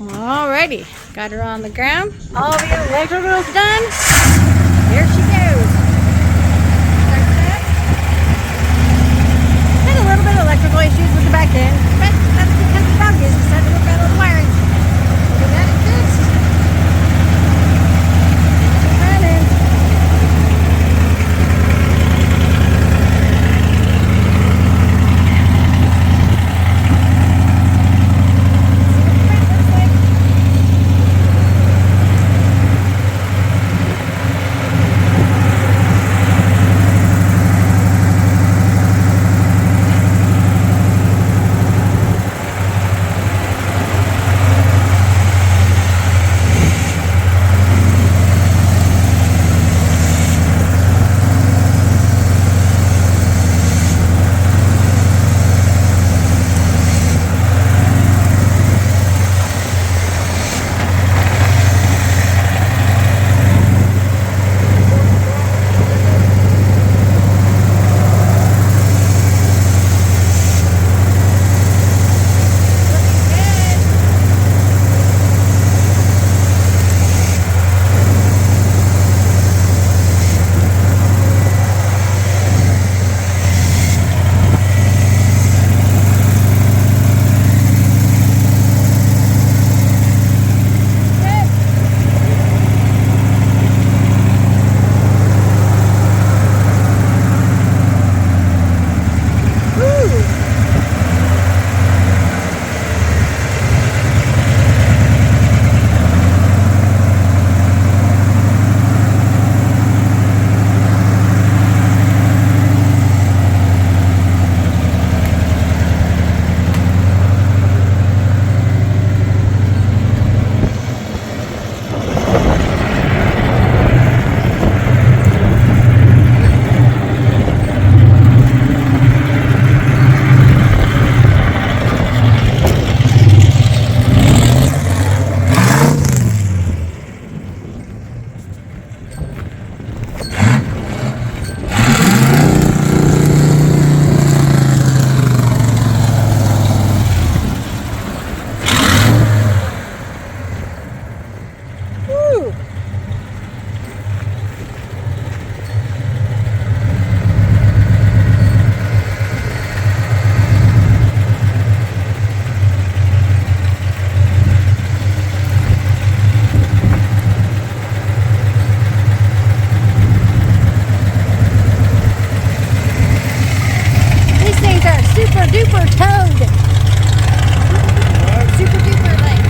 Alrighty, got her on the ground. All the electrical's done. Here she goes. Start that. Had a little bit of electrical issues with the back end, but that's because the dog is decided to work out all the wiring. So that is fixed. It's running. Super duper towed. Super duper like.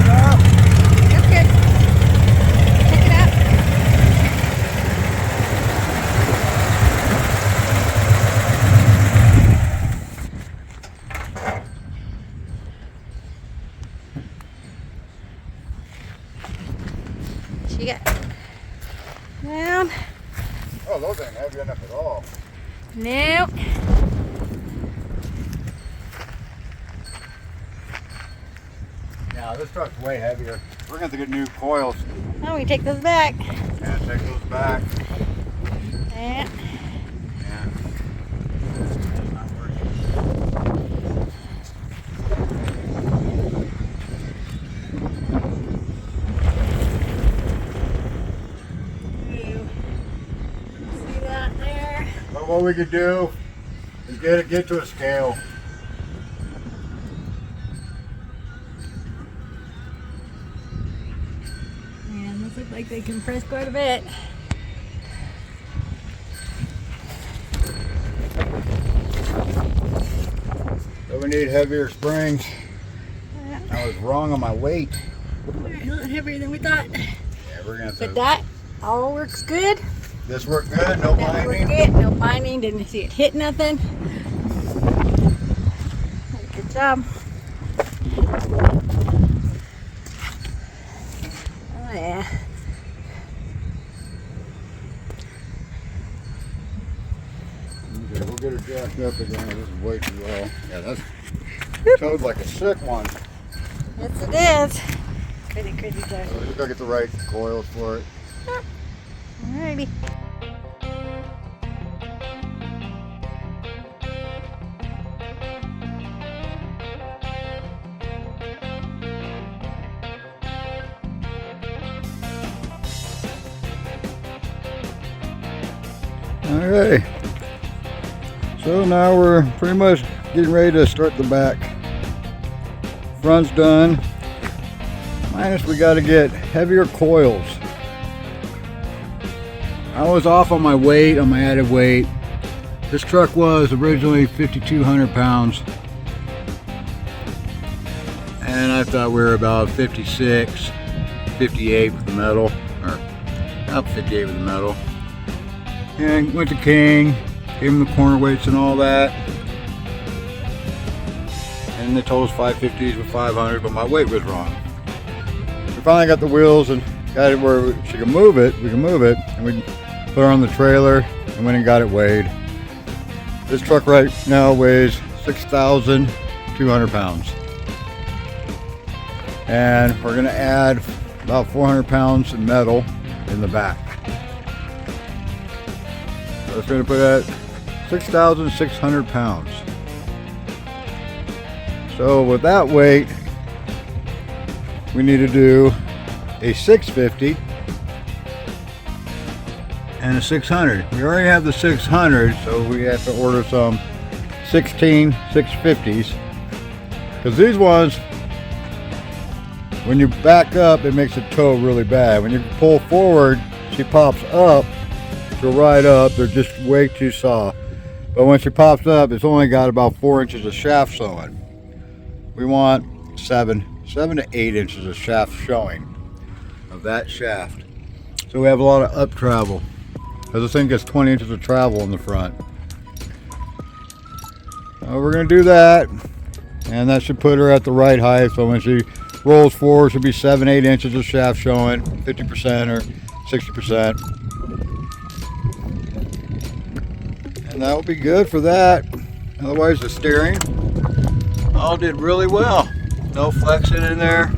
Oh, that's good. Check it out. She got down. Oh, those ain't heavy enough at all. Nope. Yeah, this truck's way heavier. We're gonna have to get new coils. Oh, we take those back. Yeah, take those back. Yeah. Yeah. It's not working. See that there? But what we could do is get to a scale. Man, those look like they compress quite a bit. So we need heavier springs. Yeah. I was wrong on my weight. They're a little heavier than we thought. Yeah, we're gonna have to. But that all works good. This worked good, no That worked binding. good. No binding. Didn't see it hit nothing. Good job. Oh yeah. Okay, we'll get her jacked up again. This is way too low. Yeah, that's towed like a sick one. Yes, it is. Pretty crazy. So we just gotta get the right coils for it. Alrighty. Okay, so now we're pretty much getting ready to start the back. Front's done, minus we got to get heavier coils. I was off on my weight, on my added weight. This truck was originally 5,200 pounds, and I thought we were about 56, 58 with the metal, or about 58 with the metal. And went to King, gave him the corner weights and all that, and they told us 550s with 500, but my weight was wrong. We finally got the wheels and got it where she can move it. We can move it, and we put her on the trailer and went and got it weighed. This truck right now weighs 6,200 pounds, and we're gonna add about 400 pounds of metal in the back. So it's gonna put at 6,600 pounds. So with that weight, we need to do a 650 and a 600. We already have the 600, so we have to order some 16 650s, because these ones, when you back up, it makes it tow really bad. When you pull forward, she pops up. She'll ride up. They're just way too soft. But when she pops up, it's only got about 4 inches of shaft showing. We want 7 to 8 inches of shaft showing of that shaft. So we have a lot of up travel, because this thing gets 20 inches of travel in the front. So we're going to do that, and that should put her at the right height. So when she rolls forward, should be 7, 8 inches of shaft showing, 50% or 60%. And that will be good for that. Otherwise, the steering all did really well. No flexing in there,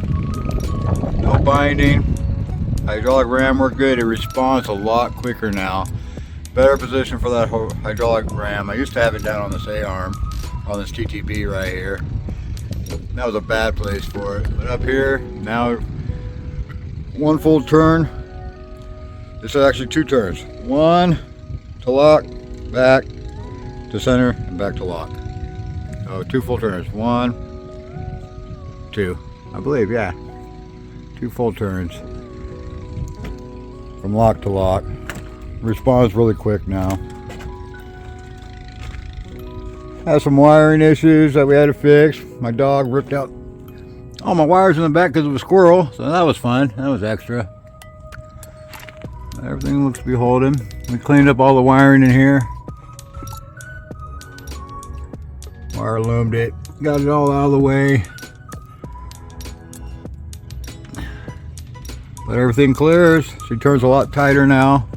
no binding. Hydraulic ram worked good. It responds a lot quicker now. Better position for that hydraulic ram. I used to have it down on this A-arm, on this TTB right here. That was a bad place for it. But up here, now one full turn. This is actually 2 turns. One to lock, back to center, and back to lock. Oh, 2 full turns. 1, 2. I believe, yeah. 2 full turns. From lock to lock. Responds really quick now. Had some wiring issues that we had to fix. My dog ripped out all my wires in the back because of a squirrel, so that was fun. That was extra. Everything looks to be holding. We cleaned up all the wiring in here. Wire loomed it. Got it all out of the way. But everything clears. She turns a lot tighter now.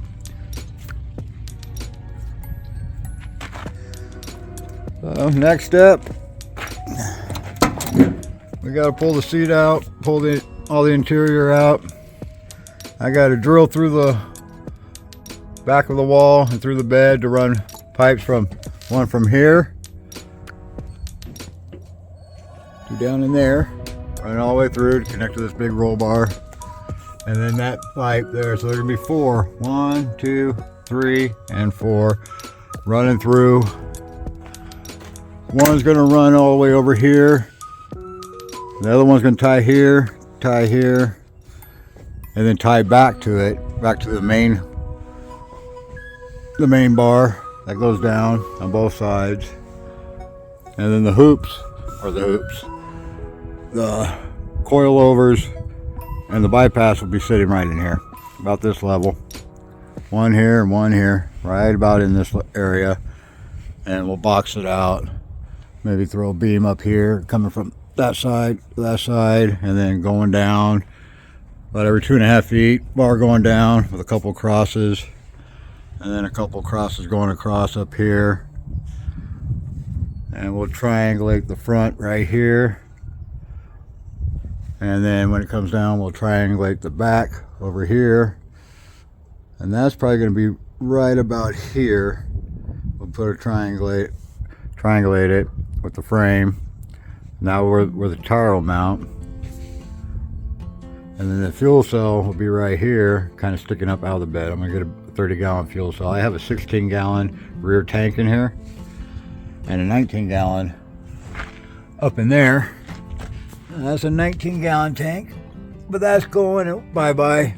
So next step, we got to pull the seat out, pull all the interior out. I got to drill through the back of the wall and through the bed to run pipes from here to down in there, run all the way through to connect to this big roll bar. And then that pipe there, so there's gonna be 4. 1, 2, 3, and 4 running through. One's gonna run all the way over here. The other one's gonna tie here, and then tie back to it, back to the main bar that goes down on both sides. And then the coilovers and the bypass will be sitting right in here, about this level. 1 here and 1 here, right about in this area. And we'll box it out. Maybe throw a beam up here, coming from that side to that side, and then going down about every 2.5 feet. Bar going down with a couple crosses, and then a couple crosses going across up here. And we'll triangulate the front right here. And then when it comes down, we'll triangulate the back over here. And that's probably going to be right about here. We'll put a triangulate it with the frame. Now where the tire will mount. And then the fuel cell will be right here, kind of sticking up out of the bed. I'm going to get 30-gallon fuel cell. I have a 16-gallon rear tank in here and a 19-gallon up in there. That's a 19-gallon tank, but that's going bye-bye.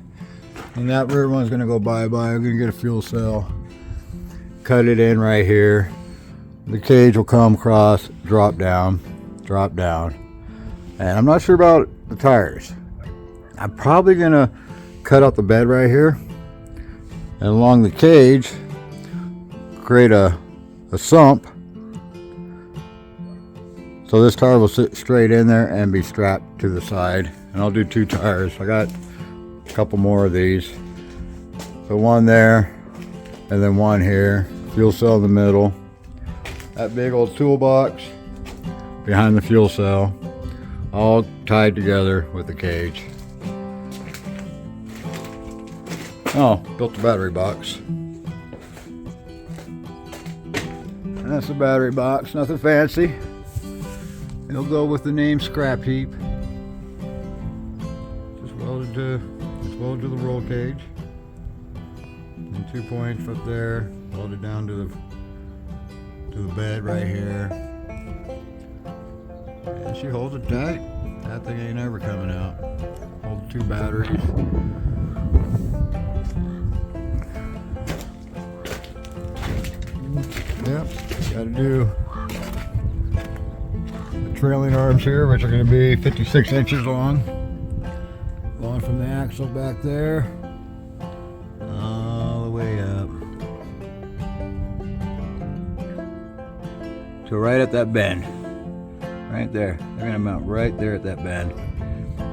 And that rear one's gonna go bye-bye. I'm gonna get a fuel cell, cut it in right here. The cage will come across, drop down. And I'm not sure about the tires. I'm probably gonna cut out the bed right here, and along the cage create a sump, so this tire will sit straight in there and be strapped to the side. And I'll do 2 tires. I got a couple more of these, so one there and then one here, fuel cell in the middle, that big old toolbox behind the fuel cell, all tied together with the cage. Oh, built the battery box. And that's the battery box, nothing fancy. It'll go with the name scrap heap. Just welded to the roll cage. And 2 points up there, welded down to the bed right here. And she holds it tight. That thing ain't ever coming out. Hold 2 batteries. Yep, gotta do the trailing arms here, which are gonna be 56 inches long. Going from the axle back there, all the way up. So right at that bend. Right there. They're gonna mount right there at that bend.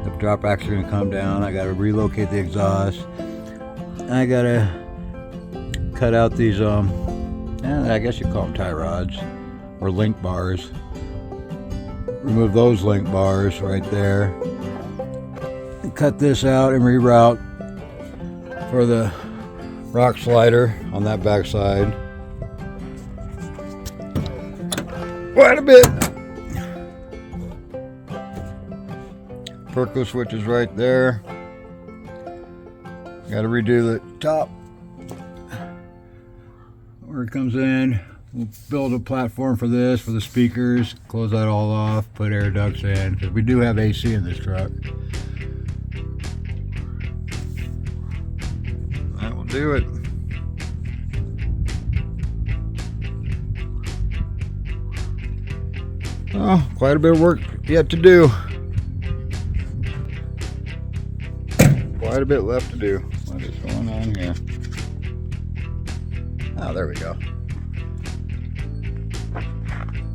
The drop axle is gonna come down. I gotta relocate the exhaust. I gotta cut out these I guess you call them tie rods or link bars. Remove those link bars right there. And cut this out and reroute for the rock slider on that back side. Quite a bit. Perco switch is right there. Got to redo the top where it comes in. We'll build a platform for this, for the speakers, close that all off, put air ducts in, because we do have AC in this truck. That will do it. Oh, quite a bit of work yet to do. Quite a bit left to do. What is going on here? Oh, there we go.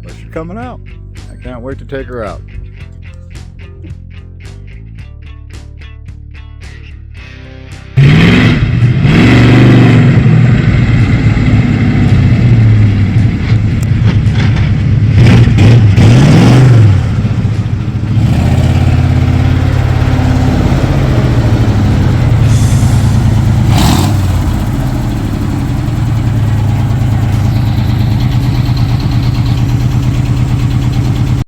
But she's coming out. I can't wait to take her out.